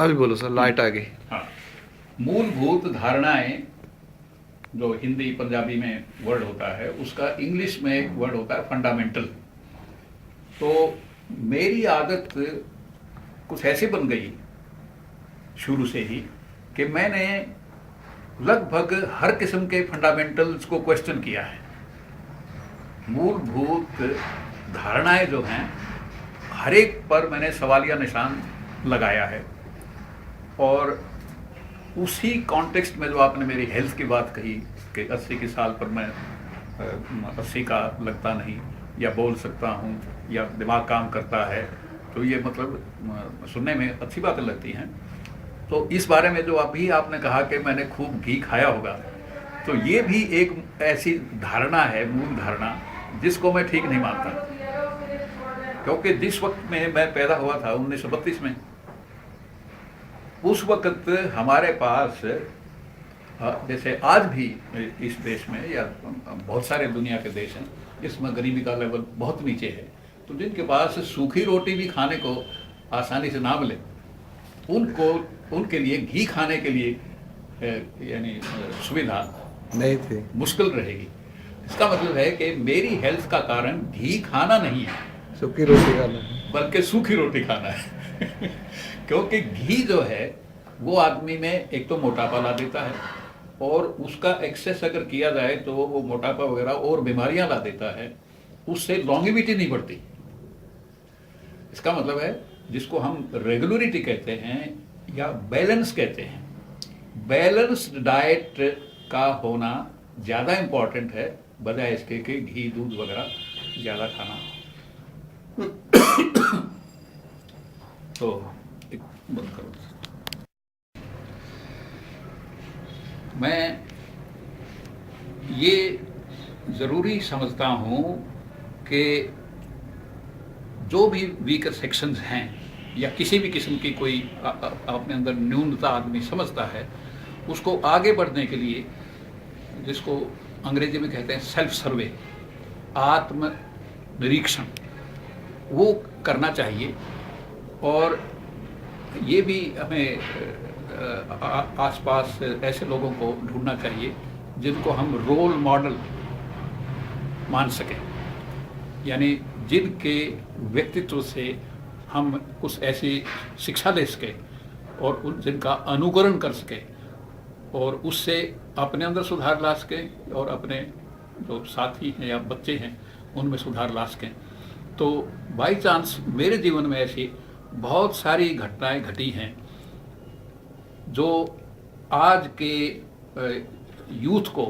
अभी बोलो sir, light आ गई। हाँ, मूलभूत धारणाएं जो हिंदी पंजाबी में वर्ड होता है, उसका इंग्लिश में एक वर्ड होता है फंडामेंटल। तो मेरी आदत कुछ ऐसी बन गई शुरू से ही कि मैंने लगभग हर किस्म के फंडामेंटल्स को क्वेश्चन किया है। मूलभूत धारणाएं जो हैं, हर एक पर मैंने सवालिया निशान लगाया है। और उसी कॉन्टेक्स्ट में जो आपने मेरी हेल्थ की बात कही कि 80 के साल पर मैं 80 का लगता नहीं, या बोल सकता हूँ, या दिमाग काम करता है, तो ये मतलब सुनने में अच्छी बातें लगती हैं। तो इस बारे में जो अभी आपने कहा कि मैंने खूब घी खाया होगा, तो ये भी एक ऐसी धारणा है, मूल धारणा, जिसको मैं ठीक नहीं मानता। क्योंकि जिस वक्त में मैं पैदा हुआ था 1932 में, उस वक्त हमारे पास जैसे आज भी इस देश में या बहुत सारे दुनिया के देश हैं जिसमें गरीबी का लेवल बहुत नीचे है, तो जिनके पास सूखी रोटी भी खाने को आसानी से ना मिले, उनके लिए घी खाने के लिए यानी सुविधा नहीं थी, मुश्किल रहेगी। इसका मतलब है कि मेरी हेल्थ का कारण घी खाना नहीं है, सूखी रोटी खाना है। बल्कि सूखी रोटी खाना है। क्योंकि घी जो है वो आदमी में एक तो मोटापा ला देता है, और उसका एक्सेस अगर किया जाए तो वो मोटापा वगैरह और बीमारियां ला देता है। उससे लॉन्गिविटी नहीं बढ़ती। इसका मतलब है, जिसको हम रेगुलरिटी कहते हैं या बैलेंस कहते हैं, बैलेंस्ड डाइट का होना ज़्यादा इम्पॉर्टेंट है बजाय इसके कि घी दूध वगैरह ज़्यादा खाना। तो एक बंद करो। मैं ये ज़रूरी समझता हूँ कि जो भी वीकर सेक्शंस हैं या किसी भी किस्म की कोई अपने अंदर न्यूनता आदमी समझता है, उसको आगे बढ़ने के लिए, जिसको अंग्रेजी में कहते हैं सेल्फ सर्वे, आत्म निरीक्षण, वो करना चाहिए। और ये भी हमें आसपास ऐसे लोगों को ढूंढना चाहिए जिनको हम रोल मॉडल मान सकें, यानी जिनके व्यक्तित्व से हम कुछ ऐसी शिक्षा ले सकें और जिनका अनुकरण कर सकें, और उससे अपने अंदर सुधार ला सकें और अपने जो साथी हैं या बच्चे हैं उनमें सुधार ला सकें। तो बाई चांस मेरे जीवन में ऐसी बहुत सारी घटनाएं घटी हैं जो आज के यूथ को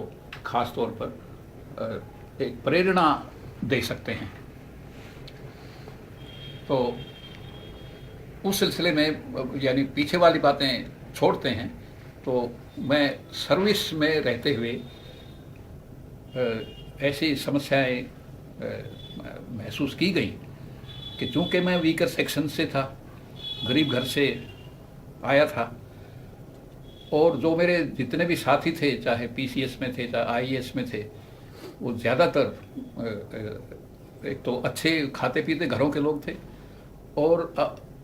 खास तौर पर एक प्रेरणा दे सकते हैं। तो उस सिलसिले में, यानी पीछे वाली बातें छोड़ते हैं, तो मैं सर्विस में रहते हुए ऐसी समस्याएं महसूस की गई कि चूँकि मैं वीकर सेक्शन से था, गरीब घर से आया था, और जो मेरे जितने भी साथी थे, चाहे पीसीएस में थे चाहे आईएएस में थे, वो ज़्यादातर एक तो अच्छे खाते पीते घरों के लोग थे, और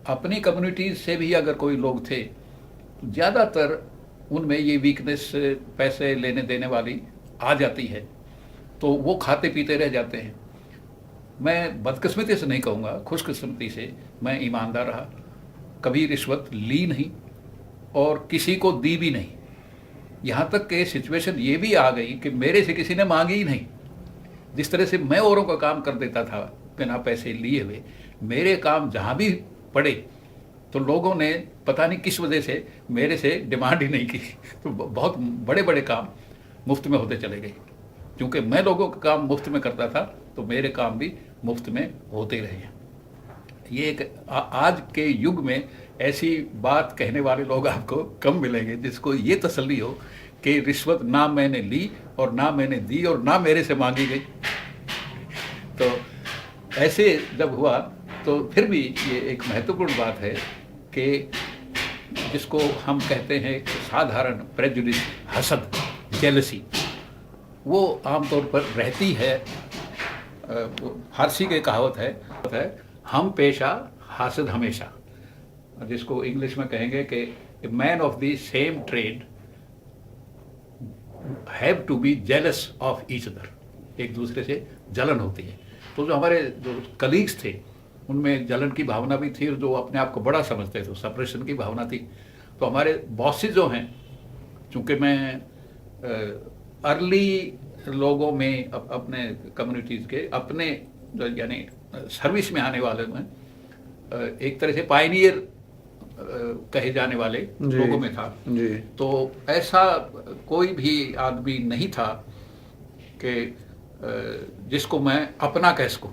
अपनी कम्युनिटी से भी अगर कोई लोग थे तो ज़्यादातर उनमें ये वीकनेस पैसे लेने देने वाली आ जाती है, तो वो खाते पीते रह जाते हैं। मैं बदकिस्मती से नहीं कहूँगा, खुशकिस्मती से मैं ईमानदार रहा, कभी रिश्वत ली नहीं और किसी को दी भी नहीं। यहाँ तक कि सिचुएशन ये भी आ गई कि मेरे से किसी ने मांगी ही नहीं। जिस तरह से मैं औरों का काम कर देता था बिना पैसे लिए हुए, मेरे काम जहाँ भी पड़े तो लोगों ने पता नहीं किस वजह से मेरे से डिमांड ही नहीं की। तो बहुत बड़े बड़े काम मुफ्त में होते चले गए। क्योंकि मैं लोगों का काम मुफ्त में करता था तो मेरे काम भी मुफ्त में होते रहे हैं। ये एक आज के युग में ऐसी बात कहने वाले लोग आपको कम मिलेंगे जिसको ये तसल्ली हो कि रिश्वत ना मैंने ली और ना मैंने दी और ना मेरे से मांगी गई। तो ऐसे जब हुआ तो फिर भी ये एक महत्वपूर्ण बात है कि जिसको हम कहते हैं साधारण प्रेजुडिस, हसद, जेलसी, वो आमतौर पर रहती है। फारसी के कहावत है, हम पेशा हासिद हमेशा। जिसको इंग्लिश में कहेंगे कि man of the same trade have to be jealous of each other, एक दूसरे से जलन होती है। तो जो हमारे जो कलीग्स थे उनमें जलन की भावना भी थी, और जो अपने आप को बड़ा समझते थे सेपरेशन की भावना थी। तो हमारे बॉसेस जो हैं, चूँकि मैं अर्ली लोगों में अपने कम्युनिटीज़ के अपने यानी सर्विस में आने वाले में एक तरह से पायनियर कहे जाने वाले लोगों में था जी। तो ऐसा कोई भी आदमी नहीं था कि जिसको मैं अपना कह सकूं।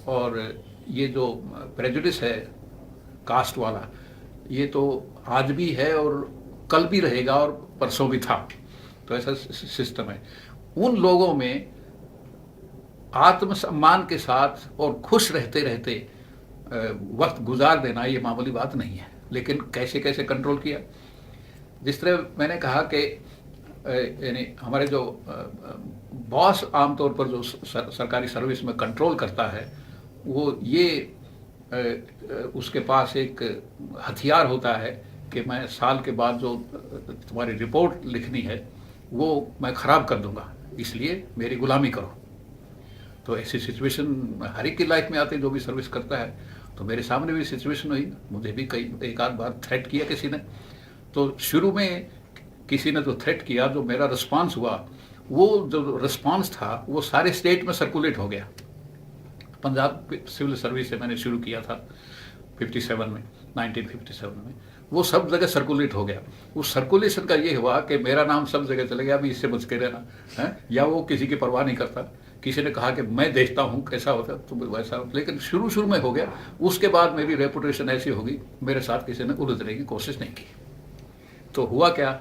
और ये जो प्रेजुडिस है कास्ट वाला, ये तो आज भी है और कल भी रहेगा और परसों भी था। तो ऐसा सिस्टम है। उन लोगों में आत्मसम्मान के साथ और खुश रहते रहते वक्त गुजार देना ये मामूली बात नहीं है। लेकिन कैसे कैसे कंट्रोल किया, जिस तरह मैंने कहा कि यानी हमारे जो बॉस आमतौर पर जो सरकारी सर्विस में कंट्रोल करता है, वो ये उसके पास एक हथियार होता है कि मैं साल के बाद जो तुम्हारी रिपोर्ट लिखनी है वो मैं ख़राब कर दूंगा, इसलिए मेरी गुलामी करो। तो ऐसी सिचुएशन हर एक की लाइफ में आती है जो भी सर्विस करता है। तो मेरे सामने भी सिचुएशन हुई, मुझे भी एक आध बार थ्रेट किया किसी ने। तो शुरू में किसी ने जो थ्रेट किया, जो मेरा रिस्पांस हुआ, वो जो रिस्पांस था वो सारे स्टेट में सर्कुलेट हो गया। पंजाब सिविल सर्विस से मैंने शुरू किया था 1957 में, वो सब जगह सर्कुलेट हो गया। उस सर्कुलेशन का ये हुआ कि मेरा नाम सब जगह चले गया, अभी इससे बच के रहना है। या वो किसी की परवाह नहीं करता, किसी ने कहा कि मैं देखता हूँ कैसा होता तो वैसा। लेकिन शुरू में हो गया, उसके बाद मेरी रेपुटेशन ऐसी होगी, मेरे साथ किसी ने उलझने की कोशिश नहीं की। तो हुआ क्या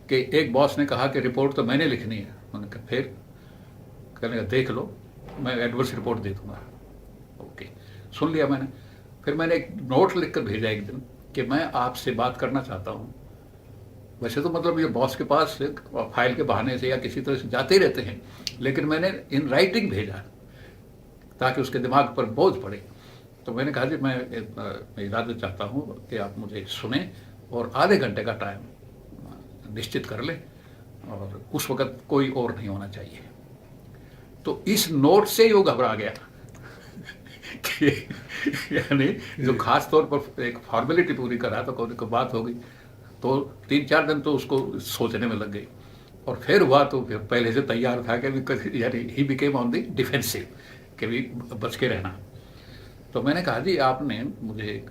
कि एक बॉस ने कहा कि रिपोर्ट तो मैंने लिखनी है। मैंने कहा फिर, कहने का देख लो, मैं एडवर्स रिपोर्ट दे दूंगा। ओके, सुन लिया मैंने। फिर मैंने एक नोट लिख कर भेजा एक दिन कि मैं आपसे बात करना चाहता हूँ। वैसे तो मतलब ये बॉस के पास फाइल के बहाने से या किसी तरह से जाते ही रहते हैं, लेकिन मैंने इन राइटिंग भेजा ताकि उसके दिमाग पर बोझ पड़े। तो मैंने कहा जी मैं इजाज़त चाहता हूँ कि आप मुझे सुने और आधे घंटे का टाइम निश्चित कर लें, और उस वक़्त कोई और नहीं होना चाहिए। तो इस नोट से ही वो घबरा गया कि यानी जो खास तौर पर एक फॉर्मेलिटी पूरी कर रहा था, कोई बात हो गई। तो 3-4 दिन तो उसको सोचने में लग गई, और फिर हुआ तो फिर पहले से तैयार था कि यानी he became on the defensive कि भी बच के रहना। तो मैंने कहा जी आपने मुझे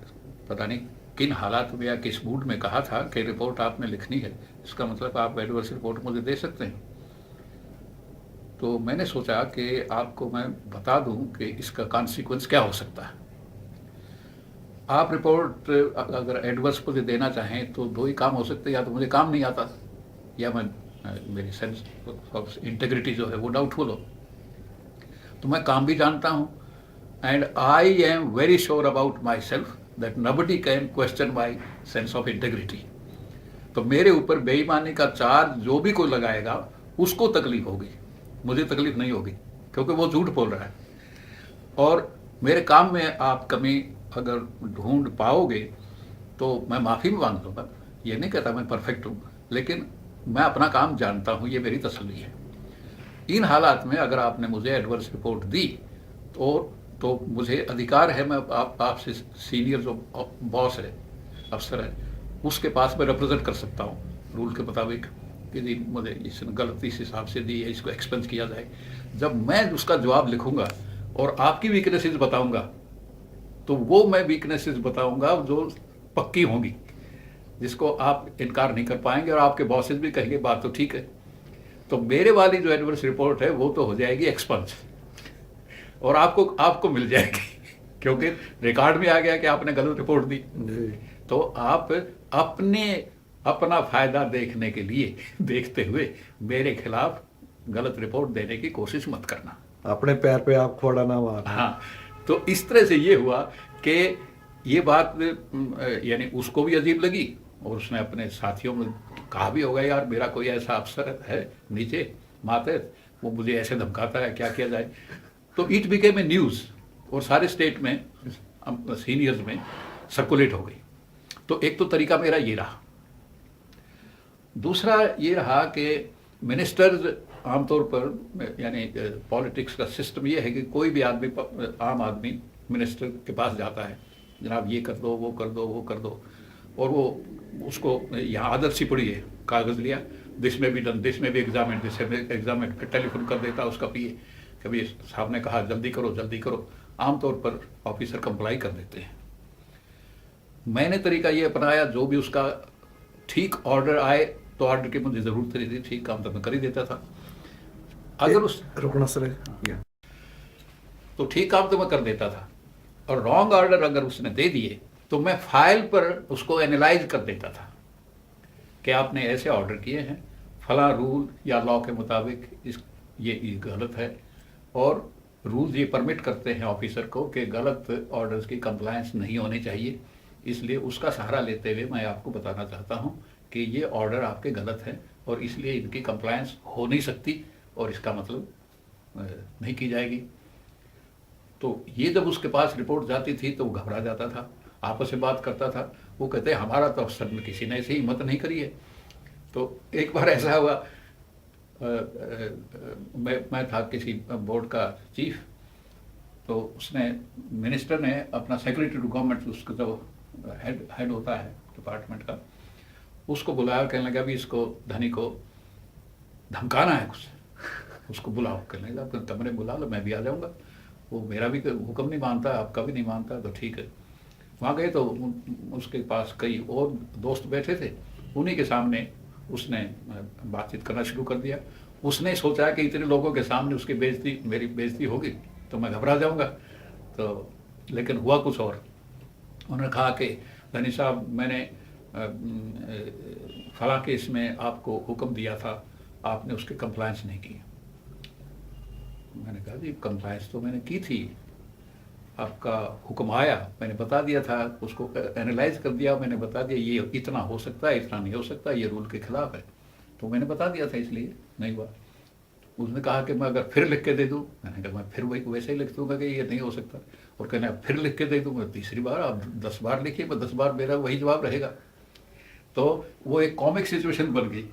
पता नहीं किन हालात में या किस मूड में कहा था कि रिपोर्ट आपने लिखनी है, इसका मतलब आप एडवर्स रिपोर्ट मुझे दे सकते हैं। तो मैंने सोचा कि आपको मैं बता दूं कि इसका कॉन्सिक्वेंस क्या हो सकता है। आप रिपोर्ट अगर एडवर्स मुझे देना चाहें तो दो ही काम हो सकते हैं, या तो मुझे काम नहीं आता, या मैं मेरी सेंस ऑफ इंटेग्रिटी जो है वो डाउटफुल हो। तो मैं काम भी जानता हूँ, and I am very sure about myself that nobody can question my sense of integrity. तो मेरे ऊपर बेईमानी का चार्ज जो भी कोई लगाएगा उसको तकलीफ होगी, मुझे तकलीफ नहीं होगी, क्योंकि वो झूठ बोल रहा है। और मेरे काम में आप कमी अगर ढूंढ पाओगे तो मैं माफ़ी भी मांग लूँगा। ये नहीं कहता मैं परफेक्ट हूँ, लेकिन मैं अपना काम जानता हूँ, ये मेरी तसल्ली है। इन हालात में अगर आपने मुझे एडवर्स रिपोर्ट दी तो मुझे अधिकार है, मैं आपसे सीनियर जो बॉस है, अफसर है, उसके पास मैं रिप्रेजेंट कर सकता हूँ रूल के मुताबिक कि जी मुझे इसने गलती इस हिसाब से दी है, इसको एक्सपेंस किया जाए। जब मैं उसका जवाब लिखूंगा और आपकी वीकनेसेस बताऊंगा, तो वो मैं वीकनेसेस बताऊंगा जो पक्की होंगी, जिसको आप इनकार नहीं कर पाएंगे, और आपके बॉसेस भी कहेंगे बात तो ठीक है। तो मेरे वाली जो एडवर्स रिपोर्ट है वो तो हो जाएगी एक्सपेंस, और आपको मिल जाएगी, क्योंकि रिकॉर्ड में आ गया कि आपने गलत रिपोर्ट दी। तो आप अपना फायदा देखने के लिए, देखते हुए मेरे खिलाफ गलत रिपोर्ट देने की कोशिश मत करना, अपने पैर पे आप खोड़ा ना मारना। हाँ, तो इस तरह से ये हुआ कि ये बात यानी उसको भी अजीब लगी, और उसने अपने साथियों में कहा भी होगा यार मेरा कोई ऐसा अफसर है नीचे मातहत, वो मुझे ऐसे धमकाता है, क्या किया जाए। तो इट बिकेम ए न्यूज़, और सारे स्टेट में सीनियर्स में सर्कुलेट हो गई तो एक तो तरीका मेरा ये रहा। दूसरा ये रहा कि मिनिस्टर्स आमतौर पर, यानी पॉलिटिक्स का सिस्टम ये है कि कोई भी आदमी, आम आदमी मिनिस्टर के पास जाता है, जनाब ये कर दो, वो कर दो, वो कर दो, और वो उसको यहाँ आदत सी पड़ी है, कागज़ लिया, दिस में भी डन, दिस में भी एग्जामिन, दिस में एग्जामिन, टेलीफोन कर देता उसका पीए, कभी साहब ने कहा जल्दी करो जल्दी करो, आमतौर पर ऑफिसर कंप्लाई कर देते हैं। मैंने तरीका ये अपनाया, जो भी उसका ठीक ऑर्डर आए तो ऑर्डर की मुझे ज़रूरत नहीं थी, ठीक काम तो मैं कर ही देता था। अगर उस रुकना सर, तो ठीक काम तो मैं कर देता था, और रॉन्ग ऑर्डर अगर उसने दे दिए तो मैं फाइल पर उसको एनालाइज कर देता था कि आपने ऐसे ऑर्डर किए हैं, फला रूल या लॉ के मुताबिक ये गलत है, और रूल्स ये परमिट करते हैं ऑफिसर को कि गलत ऑर्डर्स की कंप्लायंस नहीं होनी चाहिए। इसलिए उसका सहारा लेते हुए मैं आपको बताना चाहता हूं कि ये ऑर्डर आपके गलत हैं और इसलिए इनकी कंप्लायंस हो नहीं सकती, और इसका मतलब नहीं की जाएगी। तो ये जब उसके पास रिपोर्ट जाती थी तो वो घबरा जाता था, आपस में बात करता था, वो कहते हमारा तो अफसर में किसी ने ऐसी हिम्मत नहीं करी है। तो एक बार ऐसा हुआ, मैं था किसी बोर्ड का चीफ, तो उसने, मिनिस्टर ने अपना सेक्रेटरी टू गवर्नमेंट, उसका जो हेड होता है डिपार्टमेंट का, उसको बुलाया, कहने लगा अभी इसको धनी को धमकाना है कुछ, उसको बुलाओ। कहने लगा अपने कमरे बुला लो, मैं भी आ जाऊंगा, वो मेरा भी हुक्म नहीं मानता, आपका भी नहीं मानता, तो ठीक है। वहाँ गए तो उसके पास कई और दोस्त बैठे थे, उन्हीं के सामने उसने बातचीत करना शुरू कर दिया। उसने सोचा कि इतने लोगों के सामने उसकी बेइज्जती, मेरी बेइज्जती होगी तो मैं घबरा जाऊंगा, तो लेकिन हुआ कुछ और। उन्होंने कहा कि धनी साहब, मैंने फला केस में आपको हुक्म दिया था, आपने उसके कंप्लायंस नहीं की। मैंने कहा जी कंप्लायंस तो मैंने की थी, आपका हुक्म आया, मैंने बता दिया था, उसको एनालाइज कर दिया, मैंने बता दिया ये इतना हो सकता है, इतना नहीं हो सकता, ये रूल के खिलाफ है, तो मैंने बता दिया था, इसलिए नहीं हुआ। उसने कहा कि मैं अगर फिर लिख के दे दूं, मैंने कहा मैं फिर वही वैसे ही लिख दूंगा कि ये नहीं हो सकता। और कहने फिर लिख के दे दूँ, मैं तीसरी बार, आप 10 बार लिखिए, मैं 10 बार मेरा वही जवाब रहेगा। तो वो एक कॉमिक सिचुएशन बन गई,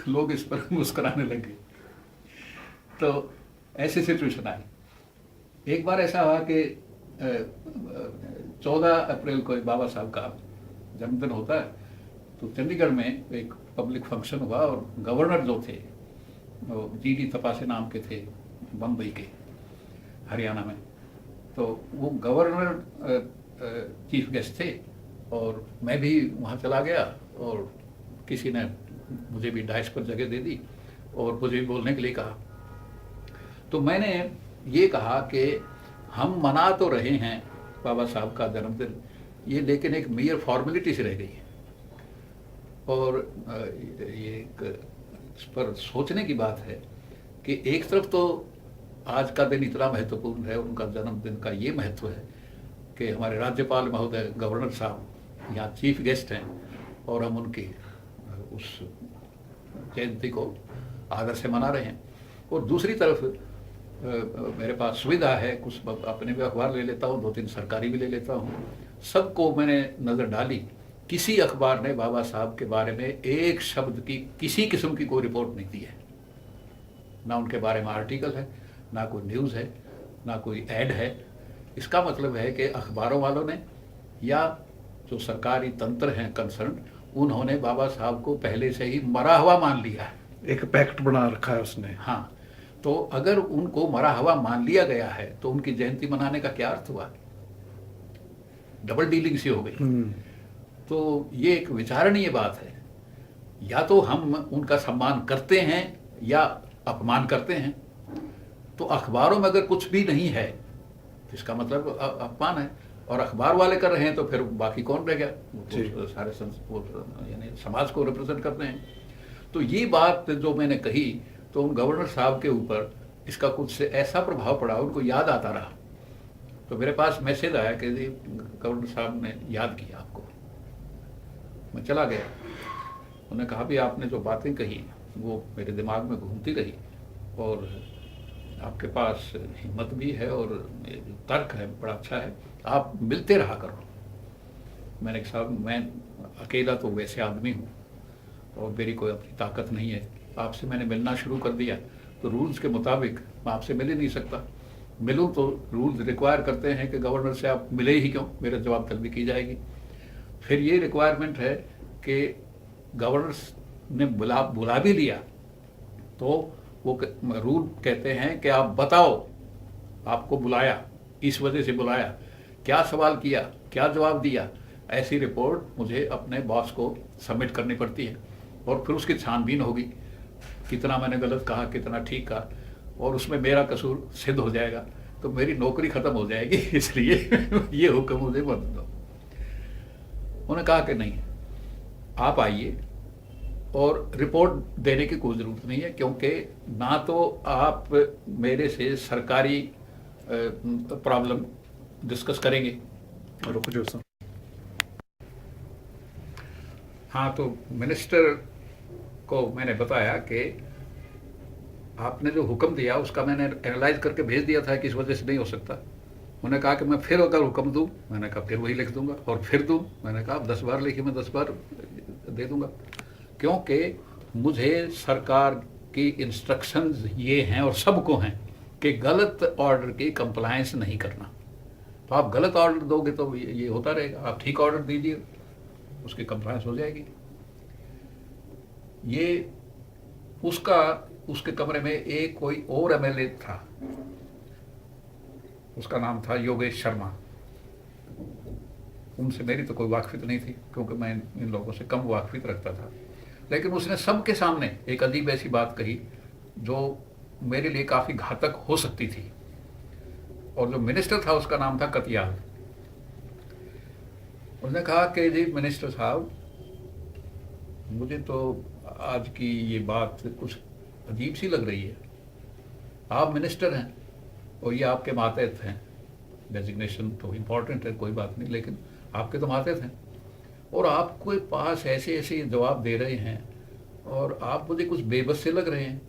लोग इस पर मुस्कुराने लगे। तो ऐसी सिचुएशन आई। एक बार ऐसा हुआ कि 14 अप्रैल को बाबा साहब का जन्मदिन होता है, तो चंडीगढ़ में एक पब्लिक फंक्शन हुआ, और गवर्नर जो थे वो GD तपासे नाम के थे, बम्बई के, हरियाणा में। तो वो गवर्नर चीफ गेस्ट थे, और मैं भी वहाँ चला गया, और किसी ने मुझे भी डाइस पर जगह दे दी और मुझे भी बोलने के लिए कहा। तो मैंने ये कहा कि हम मना तो रहे हैं बाबा साहब का जन्मदिन, ये लेकिन एक मेयर फॉर्मेलिटी से रह गई है, और ये एक इस पर सोचने की बात है कि एक तरफ तो आज का दिन इतना महत्वपूर्ण है, उनका जन्मदिन का ये महत्व है कि हमारे राज्यपाल महोदय, गवर्नर साहब यहाँ चीफ गेस्ट हैं, और हम उनकी उस जयंती को आदर से मना रहे हैं। और दूसरी तरफ मेरे पास सुविधा है, कुछ अपने भी अखबार ले लेता हूँ, 2-3 सरकारी भी ले लेता हूँ, सबको मैंने नज़र डाली। किसी अखबार ने बाबा साहब के बारे में एक शब्द की किसी किस्म की कोई रिपोर्ट नहीं दी है, ना उनके बारे में आर्टिकल है, ना कोई न्यूज़ है, ना कोई ऐड है। इसका मतलब है कि अखबारों वालों ने या जो सरकारी तंत्र हैं कंसर्न, उन्होंने बाबा साहब को पहले से ही मरा हुआ मान लिया है, एक पैक्ट बना रखा है उसने। हाँ, तो अगर उनको मरा हुआ मान लिया गया है तो उनकी जयंती मनाने का क्या अर्थ हुआ? डबल डीलिंग सी हो गई। तो ये एक विचारणीय बात है, या तो हम उनका सम्मान करते हैं या अपमान करते हैं। तो अखबारों में अगर कुछ भी नहीं है तो इसका मतलब अपमान है, और अखबार वाले कर रहे हैं तो फिर बाकी कौन रह गया? तो सारे यानी समाज को रिप्रेजेंट करते हैं। तो ये बात जो मैंने कही, तो उन गवर्नर साहब के ऊपर इसका कुछ से ऐसा प्रभाव पड़ा, उनको याद आता रहा। तो मेरे पास मैसेज आया कि जी गवर्नर साहब ने याद किया आपको। मैं चला गया, उन्होंने कहा भी आपने जो बातें कही वो मेरे दिमाग में घूमती रही, और आपके पास हिम्मत भी है और तर्क है, बड़ा अच्छा है, आप मिलते रहा करो। मैंने कहा साहब मैं अकेला तो वैसे आदमी हूँ और मेरी कोई अपनी ताकत नहीं है, आपसे मैंने मिलना शुरू कर दिया तो रूल्स के मुताबिक मैं आपसे मिल ही नहीं सकता। मिलूँ तो रूल्स रिक्वायर करते हैं कि गवर्नर से आप मिले ही क्यों, मेरा जवाब तलबी की जाएगी। फिर ये रिक्वायरमेंट है कि गवर्नर ने बुला भी लिया तो वो रूल कहते हैं कि आप बताओ आपको बुलाया, इस वजह से बुलाया, क्या सवाल किया, क्या जवाब दिया। ऐसी रिपोर्ट मुझे अपने बॉस को सबमिट करनी पड़ती है और फिर उसकी छानबीन होगी, कितना मैंने गलत कहा, कितना ठीक कहा, और उसमें मेरा कसूर सिद्ध हो जाएगा तो मेरी नौकरी खत्म हो जाएगी, इसलिए ये हुक्म मुझे मत दो। उन्होंने कहा कि नहीं, आप आइए और रिपोर्ट देने की कोई ज़रूरत नहीं है, क्योंकि ना तो आप मेरे से सरकारी प्रॉब्लम डिस्कस करेंगे। रुक जाओ सर। हाँ, तो मिनिस्टर को मैंने बताया कि आपने जो हुक्म दिया उसका मैंने एनालाइज करके भेज दिया था कि इस वजह से नहीं हो सकता। उन्होंने कहा कि मैं फिर अगर हुक्म दूँ, मैंने कहा फिर वही लिख दूंगा, और फिर दूँ, मैंने कहा आप 10 बार लिखिए, मैं 10 बार दे दूंगा, क्योंकि मुझे सरकार की इंस्ट्रक्शंस ये हैं और सबको हैं कि गलत ऑर्डर की कंप्लायंस नहीं करना। तो आप गलत ऑर्डर दोगे तो ये होता रहेगा, आप ठीक ऑर्डर दीजिए, उसकी कंप्लायंस हो जाएगी। ये उसके कमरे में एक कोई और एमएलए था, उसका नाम था योगेश शर्मा। उनसे मेरी तो कोई वाकफित नहीं थी क्योंकि मैं इन लोगों से कम वाकफित रखता था, लेकिन उसने सबके सामने एक अजीब ऐसी बात कही जो मेरे लिए काफ़ी घातक हो सकती थी। और जो मिनिस्टर था उसका नाम था कतियाल। उसने कहा कि जी मिनिस्टर साहब, मुझे तो आज की ये बात कुछ अजीब सी लग रही है। आप मिनिस्टर हैं और ये आपके मातहत हैं, डेजिग्नेशन तो इम्पॉर्टेंट है, कोई बात नहीं, लेकिन आपके तो मातहत हैं और आपके पास ऐसे ऐसे जवाब दे रहे हैं और आप मुझे कुछ बेबस से लग रहे हैं।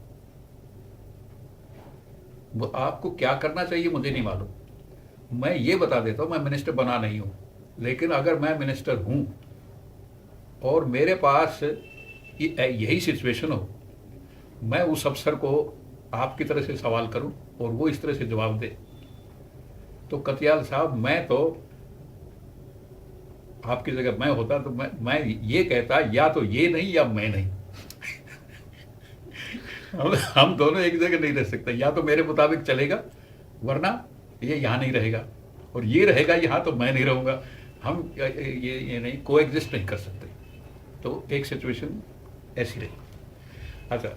वो आपको क्या करना चाहिए मुझे नहीं मालूम। मैं ये बता देता हूँ, मैं मिनिस्टर बना नहीं हूँ, लेकिन अगर मैं मिनिस्टर हूँ और मेरे पास यही सिचुएशन हो, मैं उस अफसर को आपकी तरह से सवाल करूं और वो इस तरह से जवाब दे, तो कतियाल साहब मैं तो आपकी जगह मैं होता तो मैं ये कहता या तो ये नहीं या मैं नहीं। हम दोनों एक जगह नहीं रह सकते, या तो मेरे मुताबिक चलेगा वरना ये यहाँ नहीं रहेगा, और ये रहेगा यहाँ तो मैं नहीं रहूँगा। हम ये नहीं कोएग्जिस्ट नहीं कर सकते। तो एक सिचुएशन ऐसी रही। अच्छा,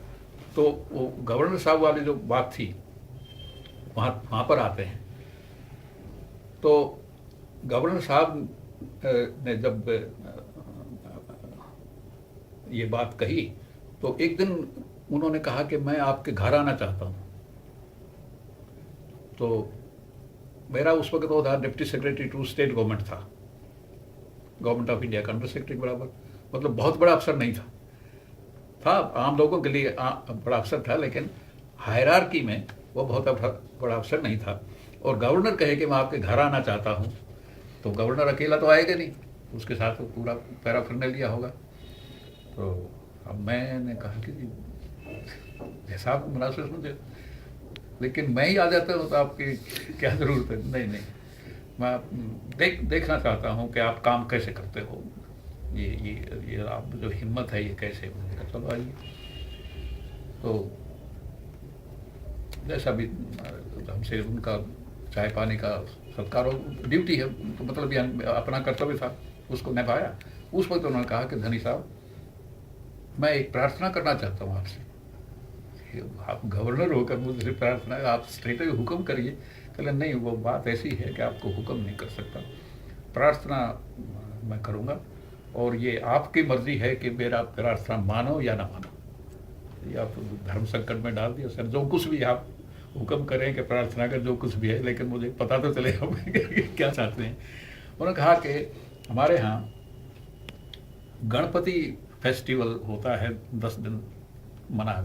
तो वो गवर्नर साहब वाली जो बात थी वहाँ पर आते हैं। तो गवर्नर साहब ने जब ये बात कही तो एक दिन उन्होंने कहा कि मैं आपके घर आना चाहता हूँ। तो मेरा उस वक्त वो था deputy secretary to state government था, गवर्नमेंट ऑफ इंडिया का अंडर सेक्रेटरी बराबर, मतलब बहुत बड़ा अफसर नहीं था आम लोगों के लिए बड़ा अफसर था, लेकिन हायरार्की में वो बहुत बड़ा अफसर नहीं था। और गवर्नर कहे कि मैं आपके घर आना चाहता हूँ, तो गवर्नर अकेला तो आएगा नहीं, उसके साथ वो पूरा पैराफर्नल लिया होगा। तो अब मैंने कहा कि ऐसा आप मुनासिब मुझे, लेकिन मैं ही आ जाता हूँ तो आपकी क्या ज़रूरत है। नहीं नहीं, मैं देखना चाहता हूँ कि आप काम कैसे करते हो, ये आप जो हिम्मत है ये कैसे। मैंने कहा चलो आइए। तो जैसा भी हमसे उनका चाय पानी का सत्कार ड्यूटी है, तो मतलब ये अपना कर्तव्य था, उसको निभाया। उस वक्त उन्होंने कहा कि धनी साहब, मैं एक प्रार्थना करना चाहता हूँ आपसे। आप गवर्नर होकर मुझसे प्रार्थना, आप स्ट्रेट हुक्म करिए। कहले नहीं, वो बात ऐसी है कि आपको हुक्म नहीं कर सकता, प्रार्थना मैं करूँगा और ये आपकी मर्जी है कि मेरा प्रार्थना मानो या ना मानो। ये आप धर्म संकट में डाल दिया सर। जो कुछ भी आप हुक्म करें कि प्रार्थना का जो कुछ भी है, लेकिन मुझे पता तो चले आप क्या चाहते हैं। उन्होंने कहा कि हमारे यहाँ गणपति फेस्टिवल होता है, 10 दिन मनाया